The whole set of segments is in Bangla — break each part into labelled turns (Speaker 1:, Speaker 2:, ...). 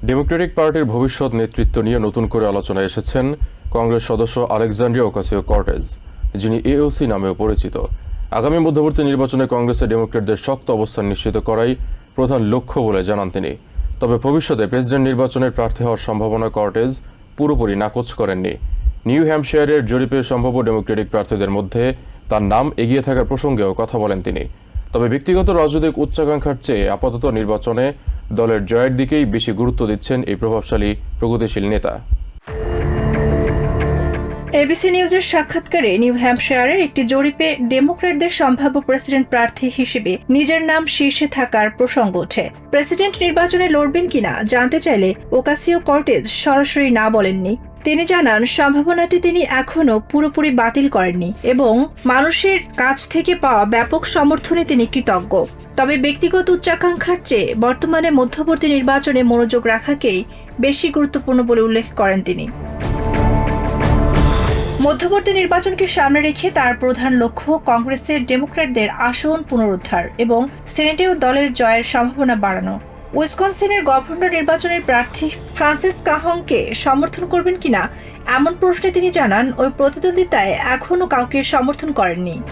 Speaker 1: ডেমোক্রেটিক পার্টির ভবিষ্যৎ নেতৃত্ব নিয়ে নতুন করে আলোচনায় এসেছেন কংগ্রেস সদস্য আলেকজান্দ্রিয়া ওকাসিও-কর্টেজ, যিনি এওসি নামেও পরিচিত। আগামী মধ্যবর্তী নির্বাচনে কংগ্রেসের ডেমোক্রেটদের শক্ত অবস্থান নিশ্চিত করাই প্রধান লক্ষ্য বলে জানান তিনি। তবে ভবিষ্যতে প্রেসিডেন্ট নির্বাচনের প্রার্থী হওয়ার সম্ভাবনা কর্টেজ পুরোপুরি নাকচ করেননি। নিউ হ্যাম্পশায়ারের জরিপে সম্ভাব্য ডেমোক্রেটিক প্রার্থীদের মধ্যে তার নাম এগিয়ে থাকার প্রসঙ্গেও কথা বলেন তিনি। তবে ব্যক্তিগত রাজনৈতিক উচ্চাকাঙ্ক্ষার চেয়ে আপাতত নির্বাচনে দলের জয়ের দিকেই বেশি গুরুত্ব দিচ্ছেন এই প্রভাবশালী প্রগতিশীল নেতা।
Speaker 2: এবিসি নিউজের সাক্ষাৎকারে নিউ হ্যাম্পশায়ারের একটি জরিপে ডেমোক্র্যাটদের সম্ভাব্য প্রেসিডেন্ট প্রার্থী হিসেবে নিজের নাম শীর্ষে থাকার প্রসঙ্গ ওঠে। প্রেসিডেন্ট নির্বাচনে লড়বেন কিনা জানতে চাইলে ওকাসিও-কর্টেজ সরাসরি না বলেননি। তিনি জানান, সম্ভাবনাটি তিনি এখনও পুরোপুরি বাতিল করেননি এবং মানুষের কাছ থেকে পাওয়া ব্যাপক সমর্থনে তিনি কৃতজ্ঞ। তবে ব্যক্তিগত উচ্চাকাঙ্ক্ষার চেয়ে বর্তমানে মধ্যবর্তী নির্বাচনে মনোযোগ রাখাকেই বেশি গুরুত্বপূর্ণ বলে উল্লেখ করেন তিনি। মধ্যবর্তী নির্বাচনকে সামনে রেখে তার প্রধান লক্ষ্য কংগ্রেসের ডেমোক্র্যাটদের আসন পুনরুদ্ধার এবং সেনেটেও দলের জয়ের সম্ভাবনা বাড়ানো। উইসকনসিনের গভর্নর নির্বাচনের প্রার্থী ফ্রান্সিস কাহংকে সমর্থন করবেন কিনা এমন প্রশ্নে তিনি জানান, ওই প্রতিদ্বন্দ্বিতায় এখনও কাউকে সমর্থন করেননি।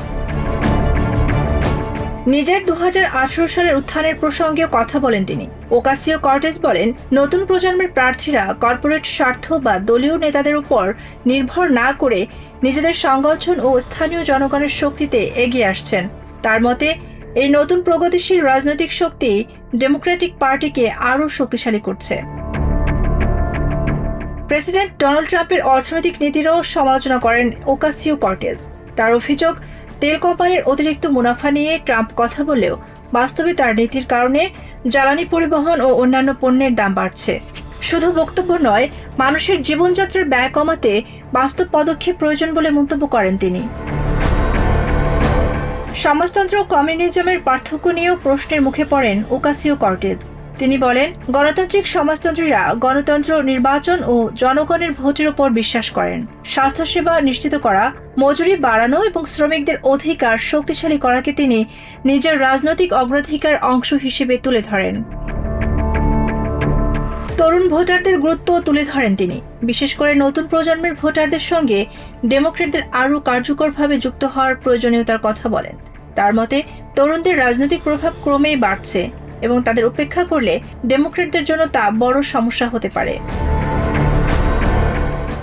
Speaker 2: নিজের 2018 সালের উত্থানের প্রসঙ্গেও কথা বলেন তিনি। ওকাসিও-কর্টেজ বলেন, নতুন প্রজন্মের প্রার্থীরা কর্পোরেট স্বার্থ বা দলীয় নেতাদের উপর নির্ভর না করে নিজেদের সংগঠন ও স্থানীয় জনগণের শক্তিতে এগিয়ে আসছেন। তার মতে, এই নতুন প্রগতিশীল রাজনৈতিক শক্তি ডেমোক্রেটিক পার্টিকে আরও শক্তিশালী করছে। প্রেসিডেন্ট ডোনাল্ড ট্রাম্পের অর্থনৈতিক নীতিরও সমালোচনা করেন ওকাসিও-কর্টেজ। তার অভিযোগ, তেল কোম্পানির অতিরিক্ত মুনাফা নিয়ে ট্রাম্প কথা বললেও বাস্তবে তার নীতির কারণে জ্বালানি পরিবহন ও অন্যান্য পণ্যের দাম বাড়ছে। শুধু বক্তব্য নয়, মানুষের জীবনযাত্রার ব্যয় কমাতে বাস্তব পদক্ষেপ প্রয়োজন বলে মন্তব্য করেন তিনি। সমাজতন্ত্র ও কমিউনিজমের পার্থক্য নিয়েও প্রশ্নের মুখে পড়েন ওকাসিও-কর্টেজ। তিনি বলেন, গণতান্ত্রিক সমাজতন্ত্রীরা গণতন্ত্র, নির্বাচন ও জনগণের ভোটের উপর বিশ্বাস করেন। স্বাস্থ্যসেবা নিশ্চিত করা, মজুরি বাড়ানো এবং শ্রমিকদের অধিকার শক্তিশালী করাকে তিনি নিজের রাজনৈতিক অগ্রাধিকার অংশ হিসেবে তুলে ধরেন। তরুণ ভোটারদের গুরুত্ব তুলে ধরেন তিনি। বিশেষ করে নতুন প্রজন্মের ভোটারদের সঙ্গে ডেমোক্র্যাটদের আরও কার্যকরভাবে যুক্ত হওয়ার প্রয়োজনীয়তার কথা বলেন। তার মতে, তরুণদের রাজনৈতিক প্রভাব ক্রমেই বাড়ছে এবং তাদের উপেক্ষা করলে ডেমোক্র্যাটদের জন্য তা বড় সমস্যা হতে পারে।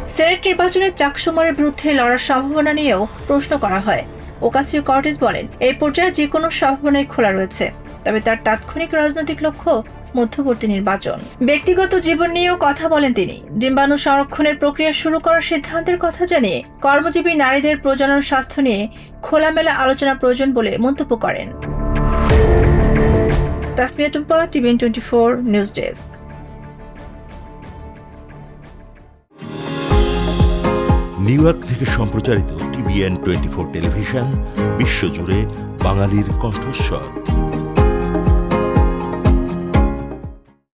Speaker 2: সেনেট নির্বাচনে চাকসুমারের বিরুদ্ধে লড়ার সম্ভাবনা নিয়েও প্রশ্ন করা হয়। ওকাসিও-কর্টেজ বলেন, এই পর্যায়ে যে কোনো সম্ভাবনাই খোলা রয়েছে, তবে তার তাৎক্ষণিক রাজনৈতিক লক্ষ্য মধ্যবর্তী নির্বাচন। ব্যক্তিগত জীবন নিয়েও কথা বলেন তিনি। ডিম্বাণু সংরক্ষণের প্রক্রিয়া শুরু করার সিদ্ধান্তের কথা জানিয়ে কর্মজীবী নারীদের প্রজনন স্বাস্থ্য নিয়ে খোলামেলা আলোচনা প্রয়োজন বলে মন্তব্য করেন। Tasmia Tumpa, TVN 24 news desk.
Speaker 3: New York থেকে সম্প্রচারিত টিভিএন 24 টেলিভিশন বিশ্বজুড়ে বাঙালির কণ্ঠস্বর।